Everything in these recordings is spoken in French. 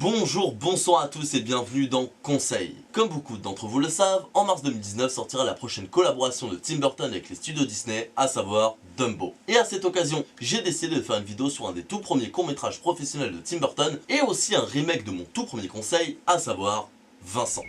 Bonjour, bonsoir à tous et bienvenue dans Conseil. Comme beaucoup d'entre vous le savent, en mars 2019 sortira la prochaine collaboration de Tim Burton avec les studios Disney, à savoir Dumbo. Et à cette occasion, j'ai décidé de faire une vidéo sur un des tout premiers courts-métrages professionnels de Tim Burton et aussi un remake de mon tout premier conseil, à savoir Vincent.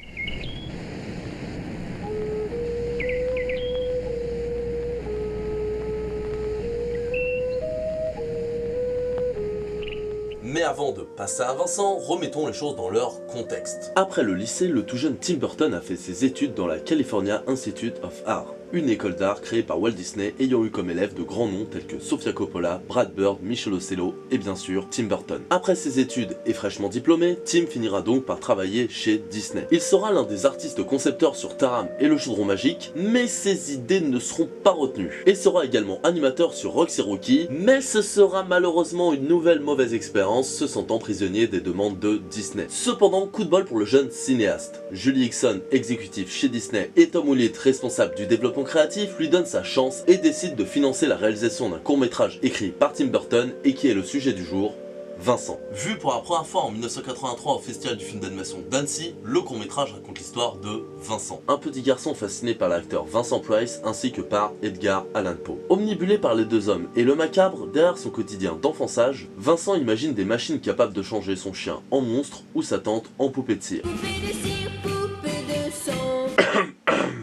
Mais avant de passer à Vincent, remettons les choses dans leur contexte. Après le lycée, le tout jeune Tim Burton a fait ses études dans la California Institute of Art, une école d'art créée par Walt Disney ayant eu comme élèves de grands noms tels que Sofia Coppola, Brad Bird, Michel Ocello et bien sûr Tim Burton. Après ses études et fraîchement diplômé, Tim finira donc par travailler chez Disney. Il sera l'un des artistes concepteurs sur Taram et le chaudron magique, mais ses idées ne seront pas retenues. Et sera également animateur sur Rox et Rookie, mais ce sera malheureusement une nouvelle mauvaise expérience, se sentant prisonnier des demandes de Disney. Cependant, coup de bol pour le jeune cinéaste. Julie Hickson, exécutif chez Disney, et Tom Houliet, responsable du développement créatif, lui donne sa chance et décide de financer la réalisation d'un court-métrage écrit par Tim Burton et qui est le sujet du jour, Vincent. Vu pour la première fois en 1983 au festival du film d'animation d'Annecy, le court-métrage raconte l'histoire de Vincent, un petit garçon fasciné par l'acteur Vincent Price ainsi que par Edgar Allan Poe. Omnibulé par les deux hommes et le macabre, derrière son quotidien d'enfant sage, Vincent imagine des machines capables de changer son chien en monstre ou sa tante en poupée de cire.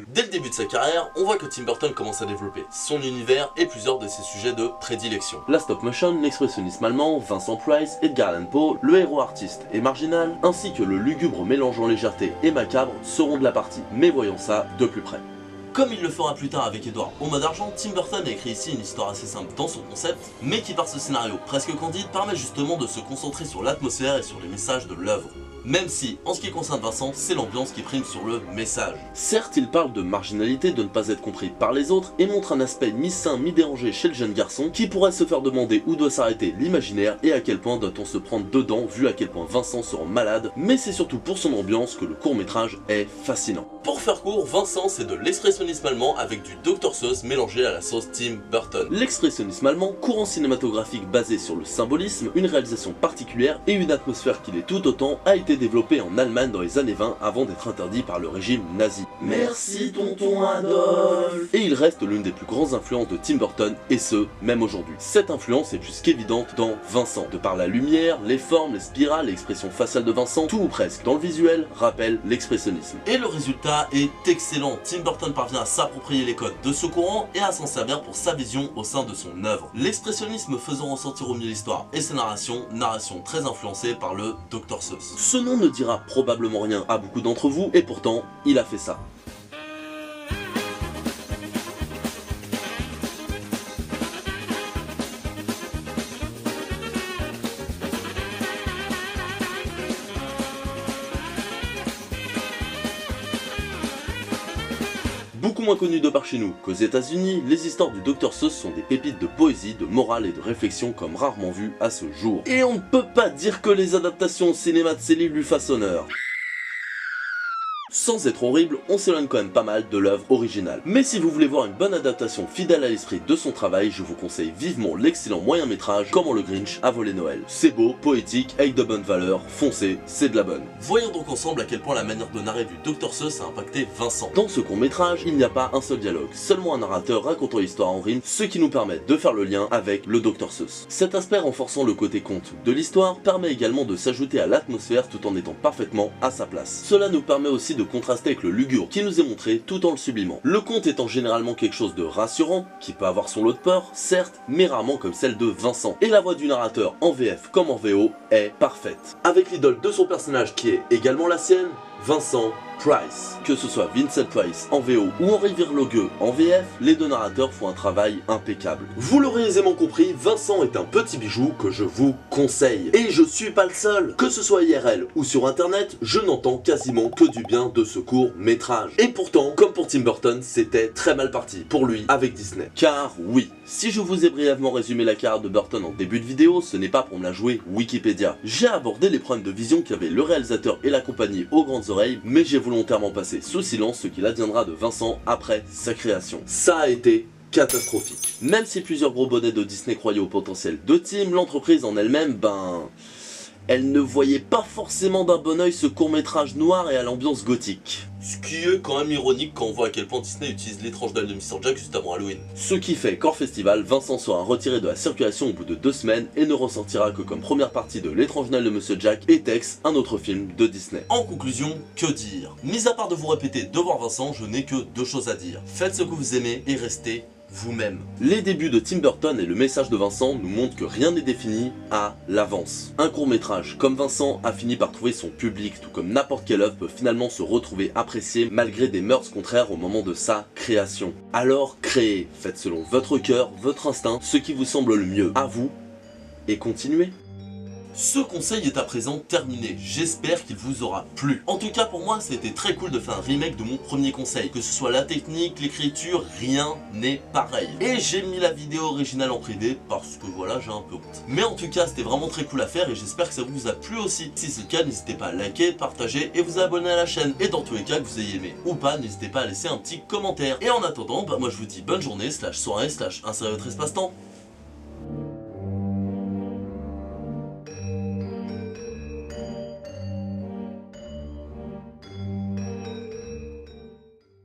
Dès le début de sa carrière, on voit que Tim Burton commence à développer son univers et plusieurs de ses sujets de prédilection. La stop motion, l'expressionnisme allemand, Vincent Price, Edgar Allan Poe, le héros artiste et marginal, ainsi que le lugubre mélangeant légèreté et macabre seront de la partie, mais voyons ça de plus près. Comme il le fera plus tard avec Edward au mot d'argent, Tim Burton a écrit ici une histoire assez simple dans son concept, mais qui par ce scénario presque candide permet justement de se concentrer sur l'atmosphère et sur les messages de l'œuvre. Même si, en ce qui concerne Vincent, c'est l'ambiance qui prime sur le message. Certes, il parle de marginalité, de ne pas être compris par les autres, et montre un aspect mi-sain, mi-dérangé chez le jeune garçon, qui pourrait se faire demander où doit s'arrêter l'imaginaire, et à quel point doit-on se prendre dedans, vu à quel point Vincent se rend malade, mais c'est surtout pour son ambiance que le court-métrage est fascinant. Pour faire court, Vincent c'est de l'expressionnisme allemand avec du Dr Seuss mélangé à la sauce Tim Burton. L'expressionnisme allemand, courant cinématographique basé sur le symbolisme, une réalisation particulière et une atmosphère qui l'est tout autant, a été développé en Allemagne dans les années 20 avant d'être interdit par le régime nazi. Merci tonton Adolphe. Et il reste l'une des plus grandes influences de Tim Burton, et ce, même aujourd'hui. Cette influence est plus qu'évidente dans Vincent, de par la lumière, les formes, les spirales, l'expression faciale de Vincent, tout ou presque dans le visuel rappelle l'expressionnisme. Et le résultat est excellent. Tim Burton parvient à s'approprier les codes de ce courant et à s'en servir pour sa vision au sein de son œuvre. L'expressionnisme faisant ressortir au mieux l'histoire et ses narrations, narration très influencée par le Dr Seuss. Ce nom ne dira probablement rien à beaucoup d'entre vous, et pourtant, il a fait ça. Beaucoup moins connu de par chez nous qu'aux États-Unis, les histoires du Dr Seuss sont des pépites de poésie, de morale et de réflexion comme rarement vues à ce jour. Et on ne peut pas dire que les adaptations au cinéma de ces livres lui fassent honneur. Sans être horrible, on s'éloigne quand même pas mal de l'œuvre originale. Mais si vous voulez voir une bonne adaptation fidèle à l'esprit de son travail, je vous conseille vivement l'excellent moyen-métrage Comment le Grinch a volé Noël. C'est beau, poétique, avec de bonnes valeurs, foncez, c'est de la bonne. Voyons donc ensemble à quel point la manière de narrer du Dr Seuss a impacté Vincent. Dans ce court-métrage, il n'y a pas un seul dialogue, seulement un narrateur racontant l'histoire en rime, ce qui nous permet de faire le lien avec le Dr Seuss. Cet aspect renforçant le côté conte de l'histoire permet également de s'ajouter à l'atmosphère tout en étant parfaitement à sa place. Cela nous permet aussi de contraster avec le lugubre qui nous est montré tout en le sublimant. Le conte étant généralement quelque chose de rassurant, qui peut avoir son lot de peur, certes, mais rarement comme celle de Vincent. Et la voix du narrateur en VF comme en VO est parfaite. Avec l'idole de son personnage qui est également la sienne, Vincent Price. Que ce soit Vincent Price en VO ou Henri Verlogueux en VF, les deux narrateurs font un travail impeccable. Vous l'aurez aisément compris, Vincent est un petit bijou que je vous conseille. Et je suis pas le seul. Que ce soit IRL ou sur internet, je n'entends quasiment que du bien de ce court métrage. Et pourtant, comme pour Tim Burton, c'était très mal parti pour lui avec Disney. Car oui, si je vous ai brièvement résumé la carrière de Burton en début de vidéo, ce n'est pas pour me la jouer Wikipédia. J'ai abordé les problèmes de vision qu'avaient le réalisateur et la compagnie aux grandes oreilles, mais j'ai volontairement passé sous silence ce qu'il adviendra de Vincent après sa création. Ça a été catastrophique. Même si plusieurs gros bonnets de Disney croyaient au potentiel de Tim, l'entreprise en elle-même, elle ne voyait pas forcément d'un bon oeil ce court-métrage noir et à l'ambiance gothique. Ce qui est quand même ironique quand on voit à quel point Disney utilise l'étrange dalle de Mr. Jack juste avant Halloween. Ce qui fait qu'en festival, Vincent sera retiré de la circulation au bout de 2 semaines et ne ressortira que comme première partie de l'étrange dalle de Monsieur Jack et Tex, un autre film de Disney. En conclusion, que dire? Mis à part de vous répéter devant Vincent, je n'ai que 2 choses à dire. Faites ce que vous aimez et restez vous-même. Les débuts de Tim Burton et le message de Vincent nous montrent que rien n'est défini à l'avance. Un court-métrage comme Vincent a fini par trouver son public, tout comme n'importe quelle œuvre peut finalement se retrouver appréciée malgré des mœurs contraires au moment de sa création. Alors créez, faites selon votre cœur, votre instinct, ce qui vous semble le mieux à vous, et continuez. Ce conseil est à présent terminé, j'espère qu'il vous aura plu. En tout cas pour moi c'était très cool de faire un remake de mon premier conseil. Que ce soit la technique, l'écriture, rien n'est pareil. Et j'ai mis la vidéo originale en privé parce que voilà j'ai un peu honte. Mais en tout cas c'était vraiment très cool à faire et j'espère que ça vous a plu aussi. Si c'est le cas n'hésitez pas à liker, partager et vous abonner à la chaîne. Et dans tous les cas que vous ayez aimé ou pas n'hésitez pas à laisser un petit commentaire. Et en attendant moi je vous dis bonne journée, /soirée, insérez votre espace-temps.